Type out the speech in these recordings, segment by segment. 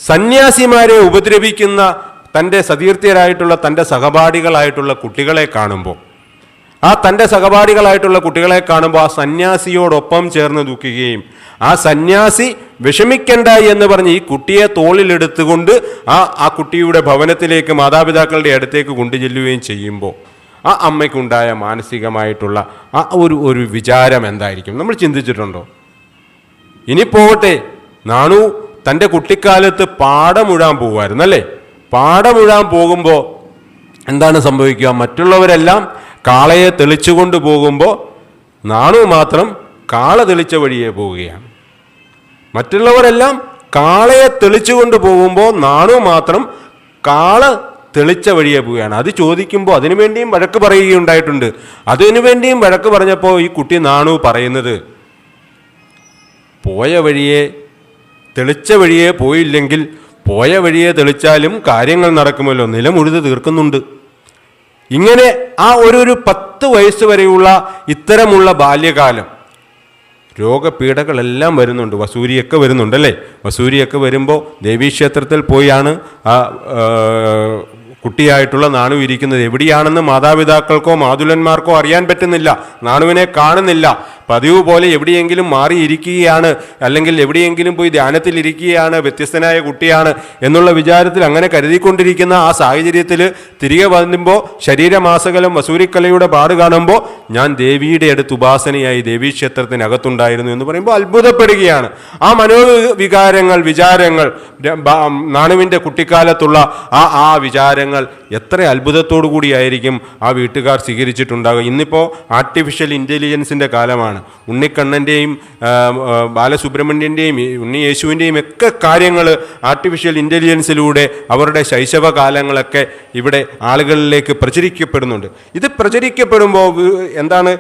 സന്യാസിമാരെ ഉപദ്രവിക്കുന്ന തൻ്റെ സതീർത്ഥ്യരായിട്ടുള്ള തൻ്റെ സഹപാഠികളായിട്ടുള്ള കുട്ടികളെ കാണുമ്പോൾ, ആ തൻ്റെ സഹപാഠികളായിട്ടുള്ള കുട്ടികളെ കാണുമ്പോൾ ആ സന്യാസിയോടൊപ്പം ചേർന്ന് ദുഃഖിക്കുകയും ആ സന്യാസി വിഷമിക്കണ്ട എന്ന് പറഞ്ഞ് ഈ കുട്ടിയെ തോളിലെടുത്തുകൊണ്ട് ആ കുട്ടിയുടെ ഭവനത്തിലേക്ക് മാതാപിതാക്കളുടെ അടുത്തേക്ക് കൊണ്ടുചെല്ലുകയും ചെയ്യുമ്പോൾ ആ അമ്മയ്ക്കുണ്ടായ മാനസികമായിട്ടുള്ള ആ ഒരു വിചാരം എന്തായിരിക്കും? നമ്മൾ ചിന്തിച്ചിട്ടുണ്ടോ? ഇനി പോകട്ടെ, നാണു തൻ്റെ കുട്ടിക്കാലത്ത് പാടമുഴാൻ പോകുമായിരുന്നു അല്ലേ? പാടമുഴാൻ പോകുമ്പോൾ എന്താണ് സംഭവിക്കുക? മറ്റുള്ളവരെല്ലാം കാളയെ തെളിച്ചുകൊണ്ട് പോകുമ്പോൾ നാണു മാത്രം കാള തെളിച്ച വഴിയെ പോവുകയാണ്. മറ്റുള്ളവരെല്ലാം കാളയെ തെളിച്ചുകൊണ്ട് പോകുമ്പോൾ നാണു മാത്രം കാള തെളിച്ച വഴിയെ പോവുകയാണ്. അത് ചോദിക്കുമ്പോൾ അതിനുവേണ്ടിയും വഴക്ക് പറയുകയുണ്ടായിട്ടുണ്ട്. അതിനുവേണ്ടിയും വഴക്ക് പറഞ്ഞപ്പോൾ ഈ കുട്ടി നാണു പറയുന്നത്, പോയ വഴിയെ തെളിച്ച വഴിയെ പോയില്ലെങ്കിൽ പോയ വഴിയെ തെളിച്ചാലും കാര്യങ്ങൾ നടക്കുമല്ലോ, നിലമുഴുത് തീർക്കുന്നുണ്ട്. ഇങ്ങനെ ആ ഒരു 10 വയസ്സ് വരെയുള്ള ഇത്തരമുള്ള ബാല്യകാലം രോഗപീഠകളെല്ലാം വരുന്നുണ്ട്. വസൂരിയൊക്കെ വരുന്നുണ്ടല്ലേ? വസൂരിയൊക്കെ വരുമ്പോൾ ദേവീക്ഷേത്രത്തിൽ പോയാണ് ആ കുട്ടിയായിട്ടുള്ള നാണു ഇരിക്കുന്നത്. എവിടെയാണെന്ന് മാതാപിതാക്കൾക്കോ മാതുലന്മാർക്കോ അറിയാൻ പറ്റുന്നില്ല. നാണുവിനെ കാണുന്നില്ല. പതിവ് പോലെ എവിടെയെങ്കിലും മാറിയിരിക്കുകയാണ്, അല്ലെങ്കിൽ എവിടെയെങ്കിലും പോയി ധ്യാനത്തിലിരിക്കുകയാണ്, വ്യത്യസ്തനായ കുട്ടിയാണ് എന്നുള്ള വിചാരത്തിൽ അങ്ങനെ കരുതിക്കൊണ്ടിരിക്കുന്ന ആ സാഹചര്യത്തിൽ തിരികെ വരുമ്പോൾ ശരീരമാസകലം വസൂരിക്കലയുടെ പാട് കാണുമ്പോൾ ഞാൻ ദേവിയുടെ അടുത്ത് ഉപാസനയായി ദേവീക്ഷേത്രത്തിനകത്തുണ്ടായിരുന്നു എന്ന് പറയുമ്പോൾ അത്ഭുതപ്പെടുകയാണ്. ആ മനോവികാരങ്ങൾ, വിചാരങ്ങൾ, നാണുവിൻ്റെ കുട്ടിക്കാലത്തുള്ള ആ വിചാരങ്ങൾ എത്ര അത്ഭുതത്തോടു കൂടിയായിരിക്കും ആ വീട്ടുകാർ സ്വീകരിച്ചിട്ടുണ്ടാകുക. ഇന്നിപ്പോൾ ആർട്ടിഫിഷ്യൽ ഇൻ്റലിജൻസിൻ്റെ കാലമാണ്. ഉണ്ണിക്കണ്ണൻ്റെയും ബാലസുബ്രഹ്മണ്യൻ്റെയും ഉണ്ണി യേശുവിൻ്റെയും ഒക്കെ കാര്യങ്ങൾ ആർട്ടിഫിഷ്യൽ ഇൻ്റലിജൻസിലൂടെ അവരുടെ ശൈശവകാലങ്ങളൊക്കെ ഇവിടെ ആളുകളിലേക്ക് പ്രചരിക്കപ്പെടുന്നുണ്ട്. ഇത് പ്രചരിക്കപ്പെടുമ്പോൾ എന്താണ്,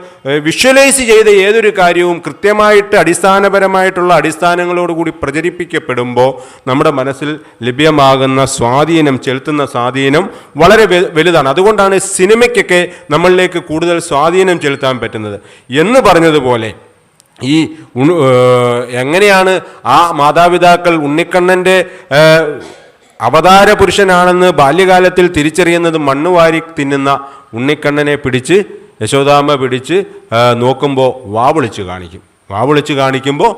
വിഷ്വലൈസ് ചെയ്ത ഏതൊരു കാര്യവും കൃത്യമായിട്ട് അടിസ്ഥാനപരമായിട്ടുള്ള അടിസ്ഥാനങ്ങളോടുകൂടി പ്രചരിപ്പിക്കപ്പെടുമ്പോൾ നമ്മുടെ മനസ്സിൽ ലഭ്യമാകുന്ന സ്വാധീനം, ചെലുത്തുന്ന സ്വാധീനം വളരെ വലുതാണ്. അതുകൊണ്ടാണ് സിനിമയ്ക്കൊക്കെ നമ്മളിലേക്ക് കൂടുതൽ സ്വാധീനം ചെലുത്താൻ പറ്റുന്നത്. എന്ന് പറഞ്ഞതുപോലെ ഈ എങ്ങനെയാണ് ആ മാതാപിതാക്കൾ ഉണ്ണിക്കണ്ണൻ്റെ അവതാര പുരുഷനാണെന്ന് ബാല്യകാലത്തിൽ തിരിച്ചറിയുന്നത്? മണ്ണുവാരി തിന്നുന്ന ഉണ്ണിക്കണ്ണനെ പിടിച്ച് യശോദാമ്മ പിടിച്ച് നോക്കുമ്പോൾ വാവിളിച്ച് കാണിക്കുമ്പോൾ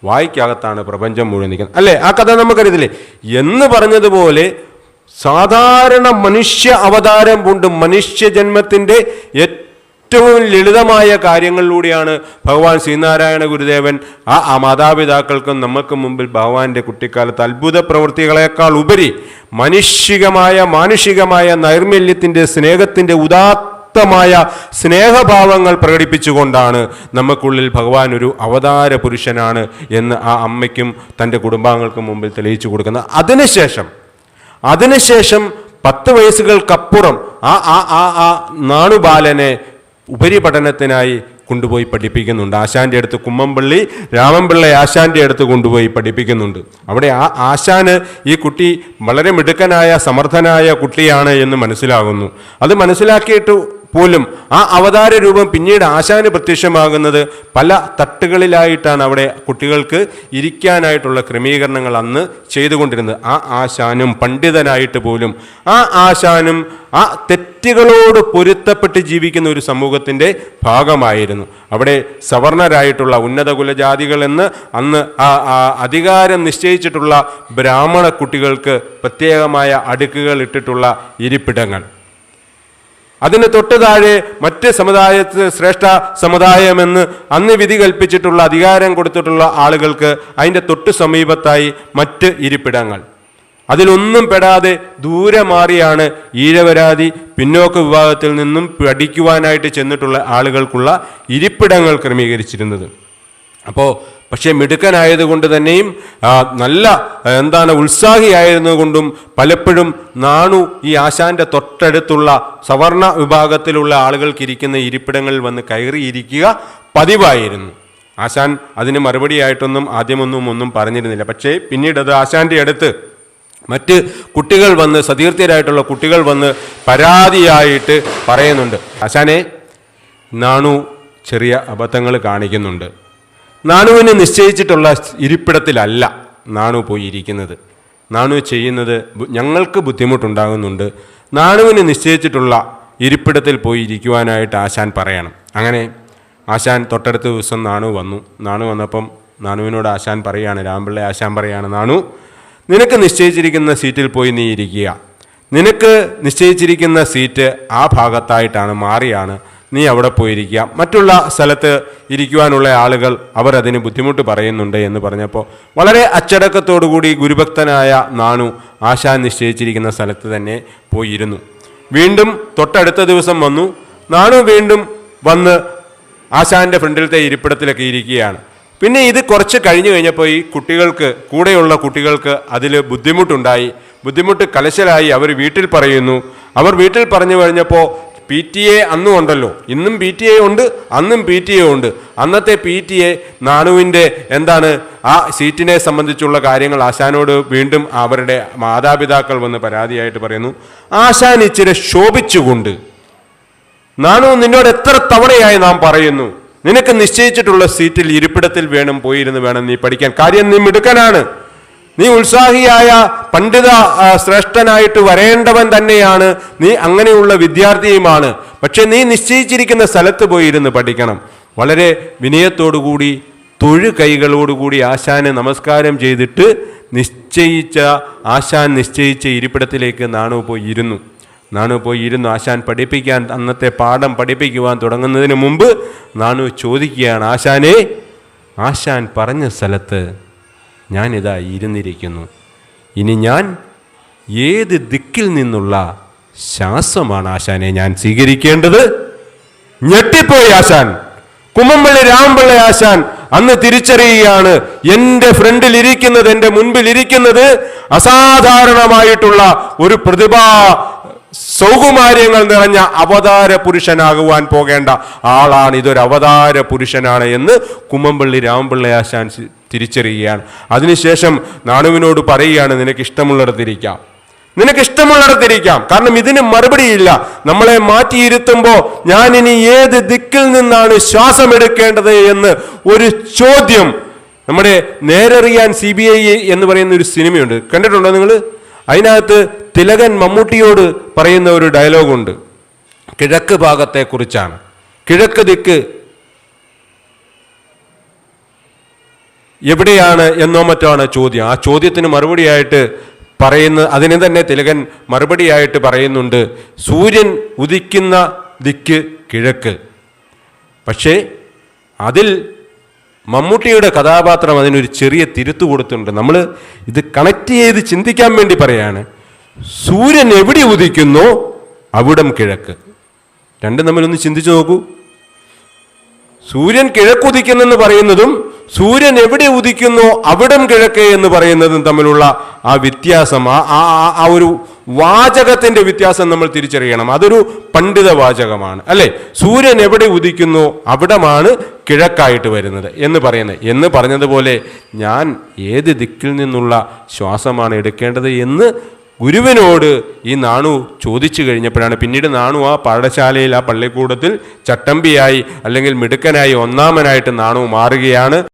വായിക്കകത്താണ് പ്രപഞ്ചം മുഴുവൻ നിൽക്കുന്നത് അല്ലേ? ആ കഥ നമുക്കറിയത്തില്ലേ? എന്ന് പറഞ്ഞതുപോലെ സാധാരണ മനുഷ്യ അവതാരം കൊണ്ട് മനുഷ്യജന്മത്തിൻ്റെ ഏറ്റവും ലളിതമായ കാര്യങ്ങളിലൂടെയാണ് ഭഗവാൻ ശ്രീനാരായണ ഗുരുദേവൻ ആ മാതാപിതാക്കൾക്കും നമുക്ക് മുമ്പിൽ ഭഗവാന്റെ കുട്ടിക്കാലത്ത് അത്ഭുത പ്രവൃത്തികളെക്കാൾ ഉപരി മാനുഷികമായ നൈർമല്യത്തിൻ്റെ, സ്നേഹത്തിൻ്റെ ഉദാത്തമായ സ്നേഹഭാവങ്ങൾ പ്രകടിപ്പിച്ചുകൊണ്ടാണ് നമുക്കുള്ളിൽ ഭഗവാൻ ഒരു അവതാര പുരുഷനാണ് എന്ന് ആ അമ്മയ്ക്കും തൻ്റെ കുടുംബാംഗങ്ങൾക്കും മുമ്പിൽ തെളിയിച്ചു കൊടുക്കുന്നത്. അതിനുശേഷം 10 വയസ്സുകൾക്കപ്പുറം ആ നാണുബാലനെ ഉപരിപഠനത്തിനായി കൊണ്ടുപോയി പഠിപ്പിക്കുന്നുണ്ട്. ആശാന്റെ അടുത്ത് കുമ്മംപള്ളി രാമൻപിള്ള ആശാന്റെ അടുത്ത് കൊണ്ടുപോയി പഠിപ്പിക്കുന്നുണ്ട്. അവിടെ ആ ആശാന് ഈ കുട്ടി വളരെ മിടുക്കനായ സമർത്ഥനായ കുട്ടിയാണ് എന്ന് മനസ്സിലാകുന്നു. അത് മനസ്സിലാക്കിയിട്ട് പോലും ആ അവതാര രൂപം പിന്നീട് ആശാന് പ്രത്യക്ഷമാകുന്നത് പല തട്ടുകളിലായിട്ടാണ്. അവിടെ കുട്ടികൾക്ക് ഇരിക്കാനായിട്ടുള്ള ക്രമീകരണങ്ങൾ അന്ന് ചെയ്തുകൊണ്ടിരുന്നത്. ആ ആശാനും പണ്ഡിതനായിട്ട് പോലും ആ ആശാനും ആ തെറ്റുകളോട് പൊരുത്തപ്പെട്ട് ജീവിക്കുന്ന ഒരു സമൂഹത്തിൻ്റെ ഭാഗമായിരുന്നു. അവിടെ സവർണരായിട്ടുള്ള ഉന്നത കുലജാതികൾ എന്ന് അന്ന് അധികാരം നിശ്ചയിച്ചിട്ടുള്ള ബ്രാഹ്മണ കുട്ടികൾക്ക് പ്രത്യേകമായ അടുക്കുകൾ ഇട്ടിട്ടുള്ള ഇരിപ്പിടങ്ങൾ, അതിന് തൊട്ട് താഴെ മറ്റ് സമുദായത്തിൽ ശ്രേഷ്ഠ സമുദായമെന്ന് അന്ന് വിധി കൽപ്പിച്ചിട്ടുള്ള അധികാരം കൊടുത്തിട്ടുള്ള ആളുകൾക്ക് അതിൻ്റെ തൊട്ട് സമീപത്തായി മറ്റ് ഇരിപ്പിടങ്ങൾ. അതിലൊന്നും പെടാതെ ദൂരെ മാറിയാണ് ഈഴവരാതി പിന്നോക്ക വിഭാഗത്തിൽ നിന്നും പഠിക്കുവാനായിട്ട് ചെന്നിട്ടുള്ള ആളുകൾക്കുള്ള ഇരിപ്പിടങ്ങൾ ക്രമീകരിച്ചിരുന്നത്. പക്ഷേ മിടുക്കനായതുകൊണ്ട് തന്നെയും നല്ല ഉത്സാഹിയായിരുന്നുകൊണ്ടും പലപ്പോഴും നാണു ഈ ആശാന്റെ തൊട്ടടുത്തുള്ള സവർണ വിഭാഗത്തിലുള്ള ആളുകൾക്ക് ഇരിക്കുന്ന ഇരിപ്പിടങ്ങളിൽ വന്ന് കയറിയിരിക്കുക പതിവായിരുന്നു. ആശാൻ അതിന് മറുപടിയായിട്ടൊന്നും ആദ്യമൊന്നും പറഞ്ഞിരുന്നില്ല. പക്ഷേ പിന്നീട് അത് ആശാന്റെ അടുത്ത് മറ്റ് കുട്ടികൾ വന്ന്, സതീർത്ഥ്യരായിട്ടുള്ള കുട്ടികൾ വന്ന് പരാതിയായിട്ട് പറയുന്നുണ്ട്. ആശാനെ, നാണു ചെറിയ അബദ്ധങ്ങൾ കാണിക്കുന്നുണ്ട്. നാണുവിന് നിശ്ചയിച്ചിട്ടുള്ള ഇരിപ്പിടത്തിലല്ല നാണു പോയി ഇരിക്കുന്നത്. നാണു ചെയ്യുന്നത് ഞങ്ങൾക്ക് ബുദ്ധിമുട്ടുണ്ടാകുന്നുണ്ട്, നാണുവിന് നിശ്ചയിച്ചിട്ടുള്ള ഇരിപ്പിടത്തിൽ പോയി ഇരിക്കുവാനായിട്ട് ആശാൻ പറയണം. അങ്ങനെ ആശാൻ തൊട്ടടുത്ത ദിവസം നാണു വന്നപ്പം നാണുവിനോട് ആശാൻ പറയാണ്, രാമപിള്ള ആശാൻ പറയാണ്, നാണു, നിനക്ക് നിശ്ചയിച്ചിരിക്കുന്ന സീറ്റിൽ പോയി നീ ഇരിക്കുക. നിനക്ക് നിശ്ചയിച്ചിരിക്കുന്ന സീറ്റ് ആ ഭാഗത്തായിട്ടാണ്, മാറിയാണ്, നീ അവിടെ പോയിരിക്കുക. മറ്റുള്ള സ്ഥലത്ത് ഇരിക്കുവാനുള്ള ആളുകൾ അവർ അതിന് ബുദ്ധിമുട്ട് പറയുന്നുണ്ട് എന്ന് പറഞ്ഞപ്പോൾ വളരെ അച്ചടക്കത്തോടുകൂടി ഗുരുഭക്തനായ നാണു ആശാൻ നിശ്ചയിച്ചിരിക്കുന്ന സ്ഥലത്ത് തന്നെ പോയിരുന്നു. വീണ്ടും തൊട്ടടുത്ത ദിവസം വന്നു. നാണു വീണ്ടും വന്ന് ആശാന്റെ ഫ്രണ്ടിലത്തെ ഇരിപ്പിടത്തിലൊക്കെ ഇരിക്കുകയാണ്. പിന്നെ ഇത് കുറച്ച് കഴിഞ്ഞപ്പോൾ ഈ കൂടെയുള്ള കുട്ടികൾക്ക് അതിൽ ബുദ്ധിമുട്ട് കലശലായി. അവർ വീട്ടിൽ പറയുന്നു. അവർ വീട്ടിൽ പറഞ്ഞു കഴിഞ്ഞപ്പോൾ PTA അന്നും ഉണ്ടല്ലോ, ഇന്നും PTA ഉണ്ട്, അന്നും PTA ഉണ്ട്. അന്നത്തെ PTA നാണുവിൻ്റെ ആ സീറ്റിനെ സംബന്ധിച്ചുള്ള കാര്യങ്ങൾ ആശാനോട് വീണ്ടും അവരുടെ മാതാപിതാക്കൾ വന്ന് പരാതിയായിട്ട് പറയുന്നു. ആശാൻ ഇച്ചിരി ശോഭിച്ചുകൊണ്ട്, നാണു, നിന്നോട് എത്ര തവണയായി നാം പറയുന്നു, നിനക്ക് നിശ്ചയിച്ചിട്ടുള്ള സീറ്റിൽ ഇരിപ്പിടത്തിൽ പോയിരുന്ന് വേണം നീ പഠിക്കാൻ. കാര്യം നീ മിടുക്കനാണ്, നീ ഉത്സാഹിയായ പണ്ഡിത ശ്രേഷ്ഠനായിട്ട് വരേണ്ടവൻ തന്നെയാണ്, നീ അങ്ങനെയുള്ള വിദ്യാർത്ഥിയുമാണ്. പക്ഷെ നീ നിശ്ചയിച്ചിരിക്കുന്ന സ്ഥലത്ത് പോയിരുന്ന് പഠിക്കണം. വളരെ വിനയത്തോടുകൂടി കൈകളോടുകൂടി ആശാന് നമസ്കാരം ചെയ്തിട്ട് ആശാൻ നിശ്ചയിച്ച ഇരിപ്പിടത്തിലേക്ക് നാണു പോയി ഇരുന്നു. ആശാൻ അന്നത്തെ പാഠം പഠിപ്പിക്കുവാൻ തുടങ്ങുന്നതിന് മുമ്പ് നാണു ചോദിക്കുകയാണ്, ആശാനെ, ആശാൻ പറഞ്ഞ സ്ഥലത്ത് ഞാനിതാ ഇരുന്നിരിക്കുന്നു. ഇനി ഞാൻ ഏത് ദിക്കിൽ നിന്നുള്ള ശ്വാസമാണ് ആശാനെ ഞാൻ സ്വീകരിക്കേണ്ടത്? ഞെട്ടിപ്പോയി ആശാൻ. കുമ്മമ്പള്ളി രാമപിള്ള ആശാൻ അന്ന് തിരിച്ചറിയുകയാണ്, എൻ്റെ ഫ്രണ്ടിൽ ഇരിക്കുന്നത്, എൻ്റെ മുൻപിൽ ഇരിക്കുന്നത് അസാധാരണമായിട്ടുള്ള ഒരു സൗകുമാര്യങ്ങൾ നിറഞ്ഞ അവതാര പുരുഷനാകുവാൻ പോകേണ്ട ആളാണ്, ഇതൊരു അവതാര പുരുഷനാണ് എന്ന് കുമ്മമ്പള്ളി രാമപിള്ള ആശാൻ തിരിച്ചറിയുകയാണ്. അതിനുശേഷം നാണുവിനോട് പറയുകയാണ്, നിനക്കിഷ്ടമുള്ളിടത്തിരിക്കാം, കാരണം ഇതിന് മറുപടിയില്ല. നമ്മളെ മാറ്റിയിരുത്തുമ്പോൾ ഞാൻ ഇനി ഏത് ദിക്കിൽ നിന്നാണ് ശ്വാസം എടുക്കേണ്ടത് എന്ന് ഒരു ചോദ്യം. നമ്മുടെ നേരറിയാൻ CBI എന്ന് പറയുന്ന ഒരു സിനിമയുണ്ട്, കണ്ടിട്ടുണ്ടോ നിങ്ങൾ? അതിനകത്ത് തിലകൻ മമ്മൂട്ടിയോട് പറയുന്ന ഒരു ഡയലോഗുണ്ട്, കിഴക്ക് ഭാഗത്തെക്കുറിച്ചാണ്. കിഴക്ക് ദിക്ക് എവിടെയാണ് എന്നോ മറ്റാണ് ചോദ്യം. ആ ചോദ്യത്തിന് മറുപടിയായിട്ട് അതിനെ തന്നെ തിലകൻ മറുപടിയായിട്ട് പറയുന്നുണ്ട്, സൂര്യൻ ഉദിക്കുന്ന ദിക്ക് കിഴക്ക്. പക്ഷേ അതിൽ മമ്മൂട്ടിയുടെ കഥാപാത്രം അതിനൊരു ചെറിയ തിരുത്തു കൊടുത്തിട്ടുണ്ട്. നമ്മൾ ഇത് കണക്ട് ചെയ്ത് ചിന്തിക്കാൻ വേണ്ടി പറയാണ്, സൂര്യൻ എവിടെ ഉദിക്കുന്നോ അവിടം കിഴക്ക്. രണ്ടും തമ്മിലൊന്ന് ചിന്തിച്ചു നോക്കൂ. സൂര്യൻ കിഴക്കുദിക്കുന്നെന്ന് പറയുന്നതും സൂര്യൻ എവിടെ ഉദിക്കുന്നോ അവിടം കിഴക്ക് എന്ന് പറയുന്നതും തമ്മിലുള്ള ആ വ്യത്യാസം, ആ ഒരു വാചകത്തിന്റെ വ്യത്യാസം നമ്മൾ തിരിച്ചറിയണം. അതൊരു പണ്ഡിത വാചകമാണ്, അല്ലെ? സൂര്യൻ എവിടെ ഉദിക്കുന്നോ അവിടമാണ് കിഴക്കായിട്ട് വരുന്നത് എന്ന് പറഞ്ഞതുപോലെ ഞാൻ ഏത് ദിക്കിൽ നിന്നുള്ള ശ്വാസമാണ് എടുക്കേണ്ടത് എന്ന് ഗുരുവിനോട് ഈ നാണു ചോദിച്ചു കഴിഞ്ഞപ്പോഴാണ് പിന്നീട് നാണു ആ പാഠശാലയിൽ, ആ പള്ളിക്കൂടത്തിൽ ചട്ടമ്പിയായി അല്ലെങ്കിൽ മിടുക്കനായി ഒന്നാമനായിട്ട് നാണു മാറുകയാണ്.